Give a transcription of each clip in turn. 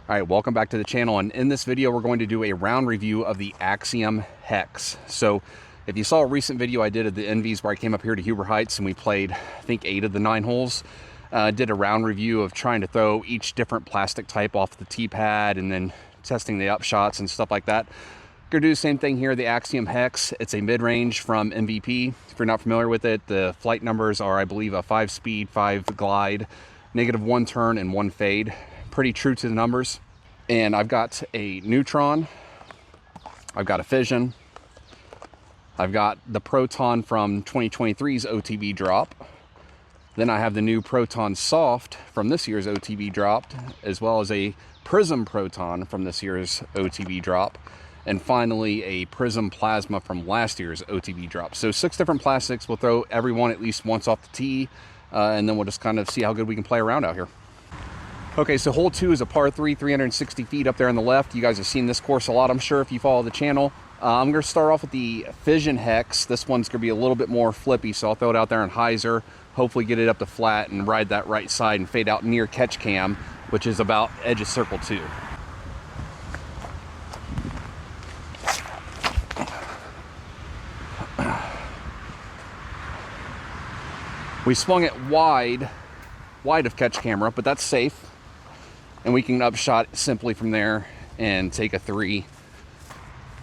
All right, welcome back to the channel, and in this video we're going to do a round review of the Axiom Hex. So if you saw a recent video I did of the Envies where I came up here to Huber Heights and we played, I think, 8 of the 9 holes, did a round review of trying to throw each different plastic type off the tee pad and then testing the upshots and stuff like that. Gonna do the same thing here, the Axiom Hex. It's a mid-range from MVP. If you're not familiar with it, the flight numbers are, I believe, a 5 speed, 5 glide, -1 turn, and 1 fade. Pretty true to the numbers. And I've got a Neutron, I've got a Fission, I've got the Proton from 2023's OTB drop, then I have the new Proton Soft from this year's OTB drop, as well as a Prism Proton from this year's OTB drop, and finally a Prism Plasma from last year's OTB drop. So 6 different plastics. We'll throw every one at least once off the tee, and then we'll just kind of see how good we can play around out here. Okay, so hole 2 is a par 3, 360 feet up there on the left. You guys have seen this course a lot, I'm sure, if you follow the channel. I'm going to start off with the Fission Hex. This one's going to be a little bit more flippy, so I'll throw it out there in hyzer, hopefully get it up to flat and ride that right side and fade out near catch cam, which is about edge of circle 2. We swung it wide of catch camera, but that's safe. And we can upshot simply from there and take a 3.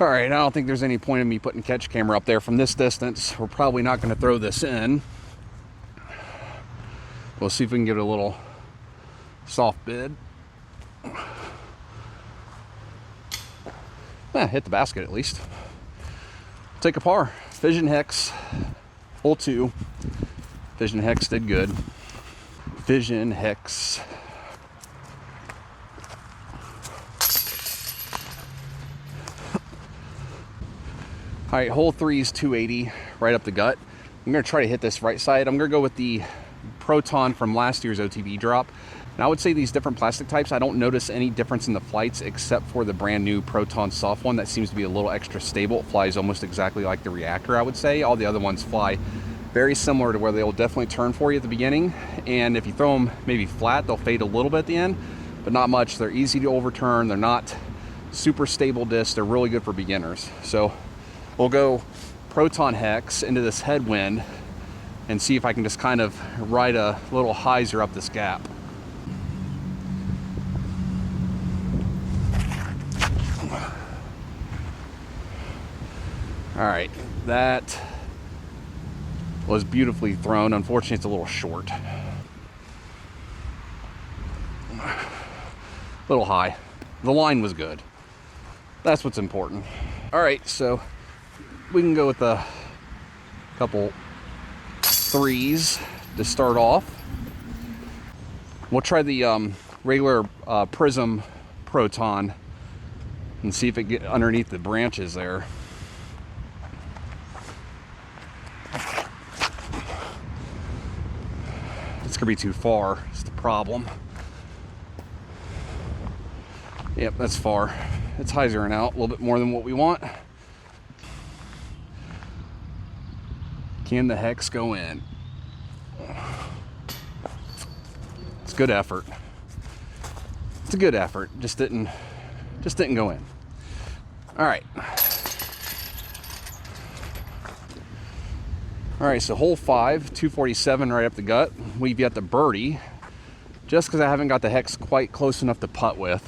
All right, I don't think there's any point in me putting catch camera up there from this distance. We're probably not going to throw this in. We'll see if we can get a little soft bid. Hit the basket at least. Take a par. Fission Hex, hole 2. Fission Hex did good. Fission Hex. All right, hole 3 is 280, right up the gut. I'm gonna try to hit this right side. I'm gonna go with the Proton from last year's OTB drop. Now I would say these different plastic types, I don't notice any difference in the flights except for the brand new Proton Soft one that seems to be a little extra stable. It flies almost exactly like the Reactor, I would say. All the other ones fly very similar to where they'll definitely turn for you at the beginning. And if you throw them maybe flat, they'll fade a little bit at the end, but not much. They're easy to overturn. They're not super stable discs. They're really good for beginners. So we'll go Proton Hex into this headwind and see if I can just kind of ride a little hyzer up this gap. All right, that was beautifully thrown. Unfortunately, it's a little short. A little high. The line was good. That's what's important. All right, so we can go with a couple 3s to start off. We'll try the regular Prism Proton and see if it get underneath the branches there. It's gonna be too far, is the problem. Yep, that's far. It's hyzering out a little bit more than what we want. Can the Hex go in? It's good effort. It's a good effort. Just didn't go in. All right. All right, so hole 5, 247 right up the gut. We've got the birdie, just because I haven't got the Hex quite close enough to putt with.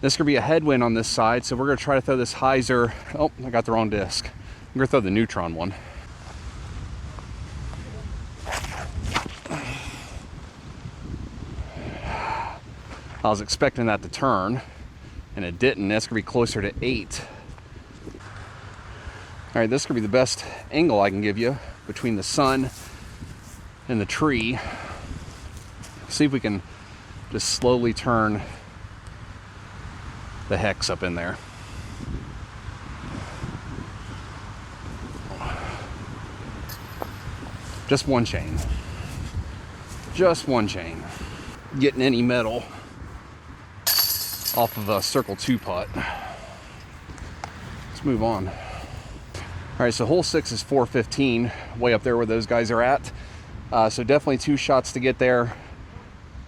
This could be a headwind on this side, so we're gonna try to throw this hyzer. Oh, I got the wrong disc. I'm gonna throw the Neutron one. I was expecting that to turn, and it didn't. That's gonna be closer to 8. All right, this could be the best angle I can give you between the sun and the tree. See if we can just slowly turn the Hex up in there. Just one chain. Just one chain. Getting any metal off of a circle 2 putt. Let's move on. All right, so hole 6 is 415, way up there where those guys are at. So definitely 2 shots to get there,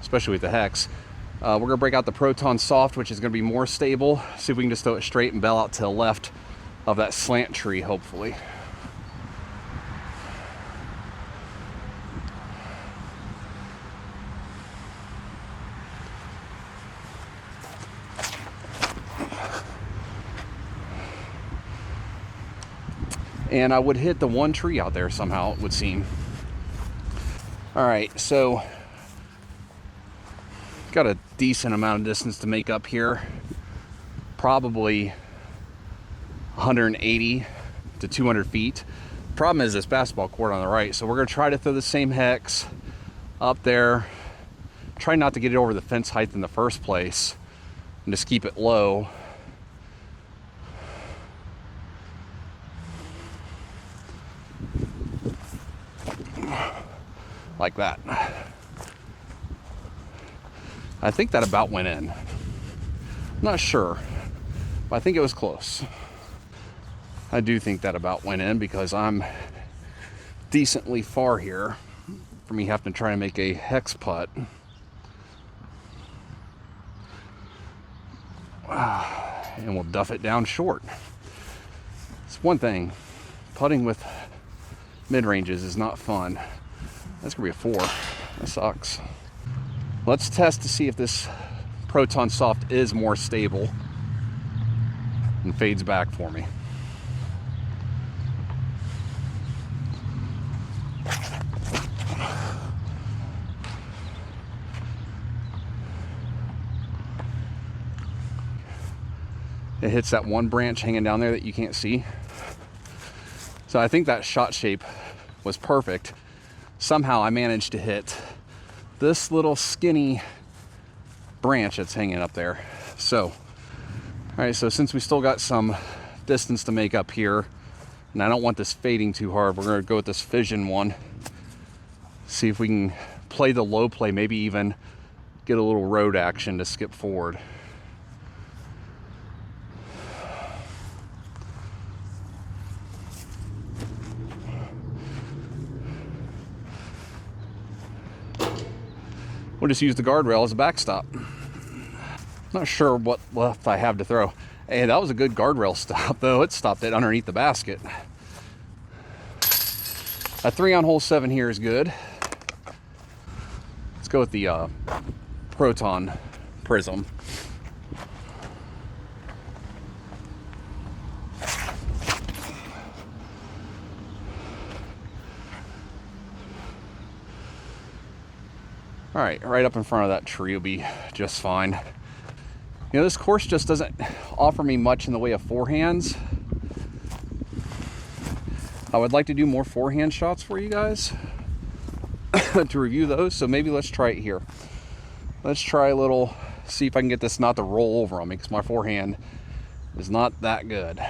especially with the Hex. We're gonna break out the Proton Soft, which is gonna be more stable. See if we can just throw it straight and bell out to the left of that slant tree, hopefully. And I would hit the one tree out there somehow, it would seem. All right, so got a decent amount of distance to make up here. Probably 180 to 200 feet. Problem is this basketball court on the right, so we're gonna try to throw the same hex up there. Try not to get it over the fence height in the first place, and just keep it low. Like that. I think that about went in. Not sure, but I think it was close. I do think that about went in because I'm decently far here for me having to try and make a hex putt. And we'll duff it down short. It's one thing, putting with mid-ranges is not fun. That's gonna be a 4. That sucks. Let's test to see if this Proton Soft is more stable and fades back for me. It hits that one branch hanging down there that you can't see. So I think that shot shape was perfect. Somehow I managed to hit this little skinny branch that's hanging up there. So, all right, so since we still got some distance to make up here, and I don't want this fading too hard, we're gonna go with this Fission one. See if we can play the low play, maybe even get a little road action to skip forward. We'll just use the guardrail as a backstop. Not sure what left I have to throw. Hey, that was a good guardrail stop though. It stopped it underneath the basket. A 3 on hole 7 here is good. Let's go with the Proton Prism. All right, right up in front of that tree will be just fine. You know, this course just doesn't offer me much in the way of forehands. I would like to do more forehand shots for you guys to review those, so maybe let's try it here. Let's try a little, see if I can get this not to roll over on me, because my forehand is not that good.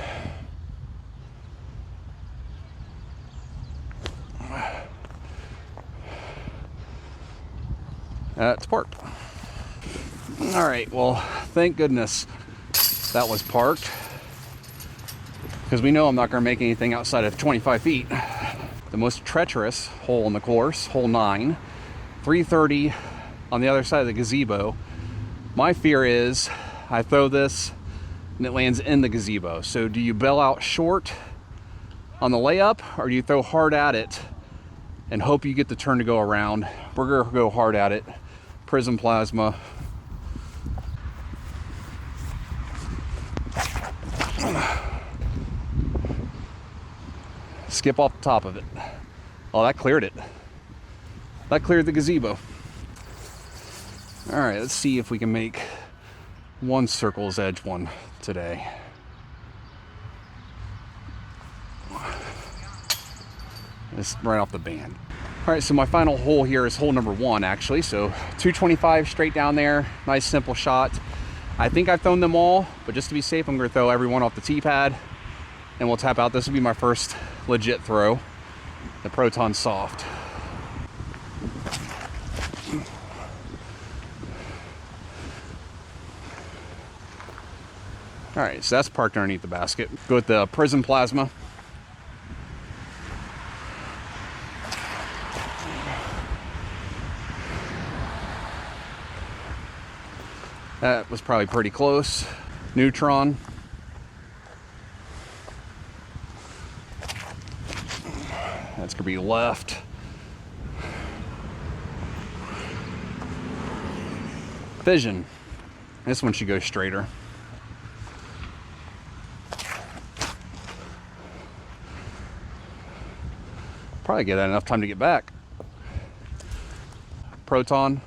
It's parked. All right, well, thank goodness that was parked, because we know I'm not going to make anything outside of 25 feet. The most treacherous hole in the course, hole 9, 330 on the other side of the gazebo. My fear is I throw this and it lands in the gazebo. So do you bail out short on the layup, or do you throw hard at it and hope you get the turn to go around? We're going to go hard at it. Prism plasma. Skip off the top of it. Oh, that cleared it. That cleared the gazebo. All right, let's see if we can make one circle's edge one today. It's right off the band. All right, so my final hole here is hole number 1, actually. So 225 straight down there, nice simple shot. I think I've thrown them all, but just to be safe, I'm gonna throw every one off the tee pad and we'll tap out. This will be my first legit throw, the Proton Soft. All right, so that's parked underneath the basket. Go with the Prism plasma. That was probably pretty close. Neutron. That's gonna be left. Fission. This one should go straighter. Probably get that enough time to get back. Proton.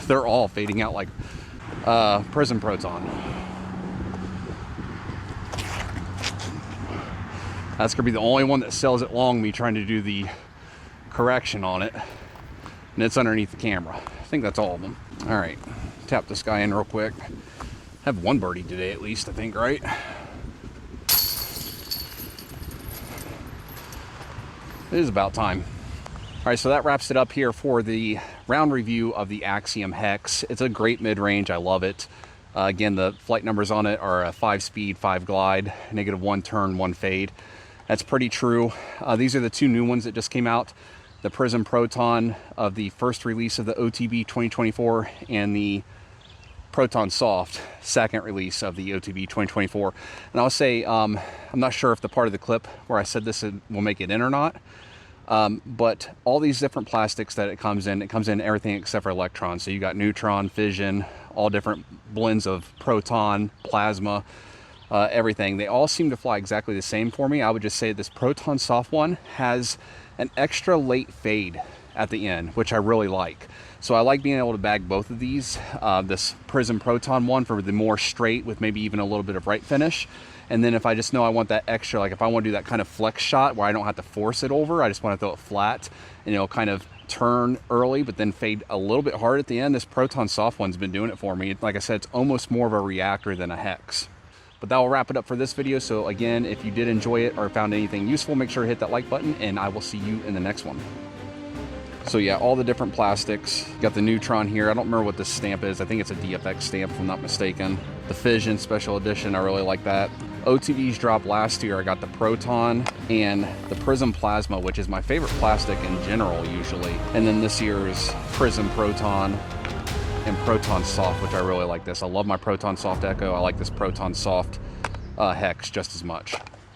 They're all fading out like Prism Proton. That's gonna be the only one that sells it long, me trying to do the correction on it. And it's underneath the camera. I think that's all of them. All right, tap this guy in real quick. Have one birdie today at least, I think, right? It is about time. All right, so that wraps it up here for the round review of the Axiom Hex. It's a great mid-range, I love it. Again, the flight numbers on it are a 5-speed, 5-glide, -1 turn, 1 fade. That's pretty true. These are the two new ones that just came out. The Prism Proton of the first release of the OTB 2024 and the Proton Soft second release of the OTB 2024. And I'll say, I'm not sure if the part of the clip where I said this will make it in or not. But all these different plastics that it comes in everything except for electrons. So you got neutron, fission, all different blends of proton, plasma, everything. They all seem to fly exactly the same for me. I would just say this Proton Soft one has an extra late fade at the end, which I really like. So I like being able to bag both of these. This Prism Proton one for the more straight with maybe even a little bit of right finish. And then if I just know I want that extra, like if I want to do that kind of flex shot where I don't have to force it over, I just want to throw it flat and it'll kind of turn early but then fade a little bit hard at the end. This Proton Soft one's been doing it for me. Like I said, it's almost more of a reactor than a hex. But that will wrap it up for this video. So again, if you did enjoy it or found anything useful, make sure to hit that like button and I will see you in the next one. So yeah, all the different plastics. Got the Neutron here. I don't remember what this stamp is. I think it's a DFX stamp if I'm not mistaken. The Fission Special Edition, I really like that. OTBs dropped last year. I got the Proton and the Prism Plasma, which is my favorite plastic in general usually. And then this year's Prism Proton and Proton Soft, which I really like this. I love my Proton Soft Echo. I like this Proton Soft Hex just as much.